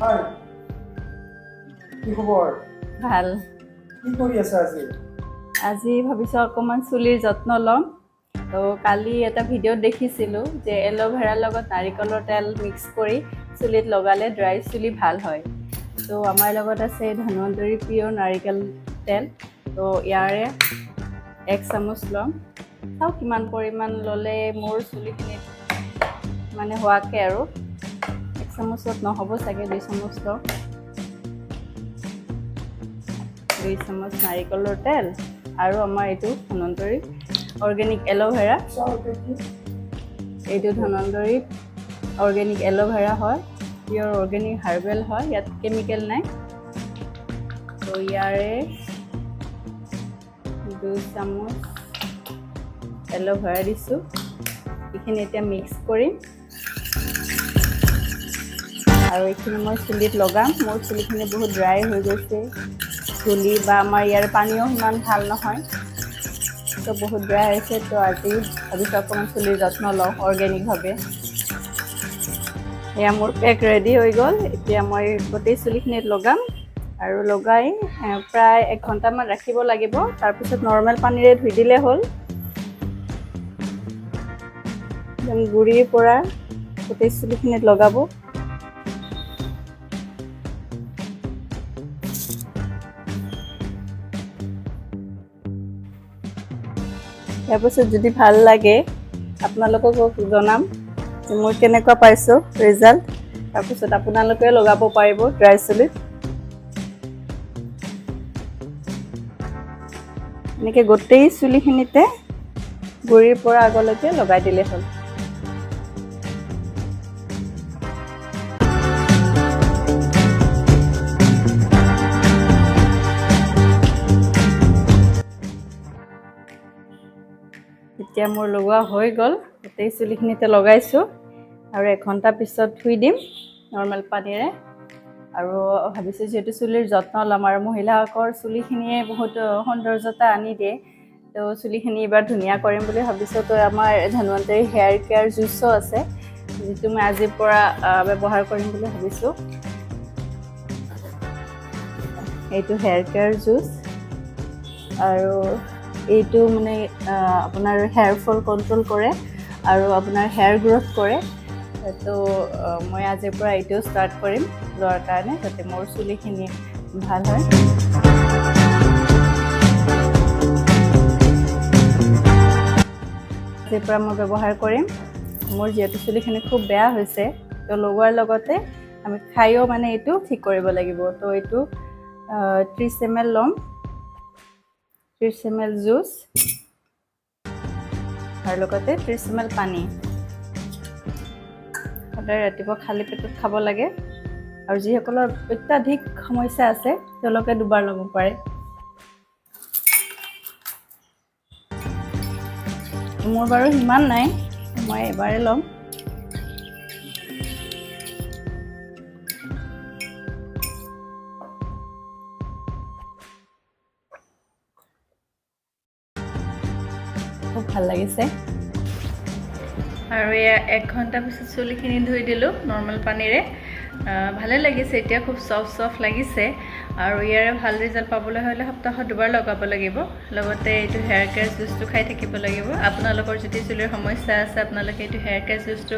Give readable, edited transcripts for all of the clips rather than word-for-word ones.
হাই কি খবৰ ভাল কি কৰি আছা আজি আজি ভাবিছো অকমান চুলিৰ যত্ন লম তো কালি এটা ভিডিঅ' দেখিছিলো যে এল'ভেৰাৰ লগত নাৰিকলৰ তেল মিক্স কৰি চুলিত লগালে ড্ৰাই চুলি ভাল হয় তো আমাৰ লগত আছে ধন্বন্তৰী পিয়ৰ নাৰিকল তেল তো ইয়াৰে 1 চামুচ লম চাও কিমান পৰিমাণ ললে মোৰ চুলিখিনি মানে হোৱাকে আৰু 1 চামুচত নহ'ব চাগে 2 চামুচ লম 2 চামুচ নাৰিকলৰ তেল আৰু আমাৰ এইটো ধন্বন্তৰী অৰ্গেনিক এল'ভেৰা এইটো ধন্বন্তৰী অৰ্গেনিক এল'ভেৰা হয় পিয়ৰ অৰ্গেনিক হাৰ্বেল হয় ইয়াত কেমিকেল নাই তো ইয়াৰে 2 চামুচ এল'ভেৰা দিছোঁ এইখিনি এতিয়া মিক্স কৰিম আৰু এইখিনি মই চুলিত লগাম মোৰ চুলিখিনি বহুত ড্ৰাই হৈ গৈছে চুলি বা আমাৰ ইয়াৰ পানীও ইমান ভাল নহয় তো বহুত ড্ৰাই হৈছে তো আজি ভাবিছোঁ অকণমান চুলিৰ যত্ন লওঁ অৰ্গেনিকভাৱে এয়া মোৰ পেক ৰেডি হৈ গ'ল এতিয়া মই গোটেই চুলিখিনিত লগাম আৰু লগাই প্ৰায় 1 ঘণ্টামান ৰাখিব লাগিব তাৰপিছত নৰ্মেল পানীৰে ধুই দিলে হ'ল গুৰিৰ পৰা গোটেই চুলিখিনিত লগাব তাৰপিছত যদি ভাল লাগে আপোনালোকক জনাম যে মই কেনেকুৱা পাইছোঁ ৰিজাল্ট তাৰপিছত আপোনালোকে লগাব পাৰিব ড্ৰাই চুলিত এনেকৈ গোটেই চুলিখিনিতে গুৰিৰ পৰা আগলৈকে লগাই দিলে হ'ল এতিয়া মোৰ লগোৱা হৈ গ'ল গোটেই চুলিখিনিতে লগাইছোঁ আৰু 1 ঘণ্টা পিছত ধুই দিম নৰ্মেল পানীৰে আৰু ভাবিছোঁ যিহেতু চুলিৰ যত্ন ল'ম আৰু মহিলাসকলৰ চুলিখিনিয়ে বহুত সৌন্দৰ্যতা আনি দিয়ে তো চুলিখিনি এবাৰ ধুনীয়া কৰিম বুলি ভাবিছোঁ তো আমাৰ ধন্বন্তৰী হেয়াৰ কেয়াৰ জুচো আছে যিটো মই আজিৰ পৰা ব্যৱহাৰ কৰিম বুলি ভাবিছোঁ এইটো হেয়াৰ কেয়াৰ জুচ আৰু এইটো মানে আপোনাৰ হেয়াৰ ফল কণ্ট্ৰোল কৰে আৰু আপোনাৰ হেয়াৰ গ্ৰোথ কৰে তো মই আজিৰ পৰা এইটো ষ্টাৰ্ট কৰিম লোৱাৰ কাৰণে যাতে মোৰ চুলিখিনি ভাল হয় আজিৰ পৰা মই ব্যৱহাৰ কৰিম মোৰ যিহেতু চুলিখিনি খুব বেয়া হৈছে তো লগোৱাৰ লগতে আমি খাইও মানে এইটো ঠিক কৰিব লাগিব তো এইটো 30 ml ল'ম 30 ml জুচ আৰু লগতে 30 ml পানী সদায় ৰাতিপুৱা খালী পেটত খাব লাগে আৰু যিসকলৰ অত্যাধিক সমস্যা আছে তেওঁলোকে দুবাৰ ল'ব পাৰে মোৰ বাৰু সিমান নাই মই এবাৰে ল'ম খুব ভাল লাগিছে আৰু এয়া 1 ঘণ্টা পিছত চুলিখিনি ধুই দিলোঁ নৰ্মেল পানীৰে ভালে লাগিছে এতিয়া খুব সফট লাগিছে আৰু ইয়াৰে ভাল ৰিজাল্ট পাবলৈ হ'লে সপ্তাহত 2 বাৰ লগাব লাগিব লগতে এইটো হেয়াৰ কেয়াৰ জুচটো খাই থাকিব লাগিব আপোনালোকৰ যদি চুলিৰ সমস্যা আছে আপোনালোকে এইটো হেয়াৰ কেয়াৰ জুচটো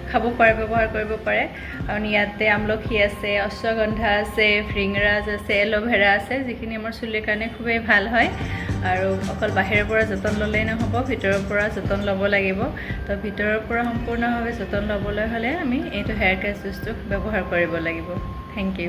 খাব পাৰে ব্যৱহাৰ কৰিব পাৰে আৰু ইয়াতে আমলখি আছে অশ্বগন্ধা আছে ভৃংৰাজ আছে এল'ভেৰা আছে যিখিনি আমাৰ চুলিৰ কাৰণে খুবেই ভাল হয় আৰু অকল বাহিৰৰ পৰা যতন ল'লেই নহ'ব ভিতৰৰ পৰা যতন ল'ব লাগিব তো ভিতৰৰ পৰা সম্পূৰ্ণভাৱে যতন ল'বলৈ হ'লে আমি এইটো হেয়াৰ কেয়াৰ জুচটো ব্যৱহাৰ কৰিব লাগিব থেংক ইউ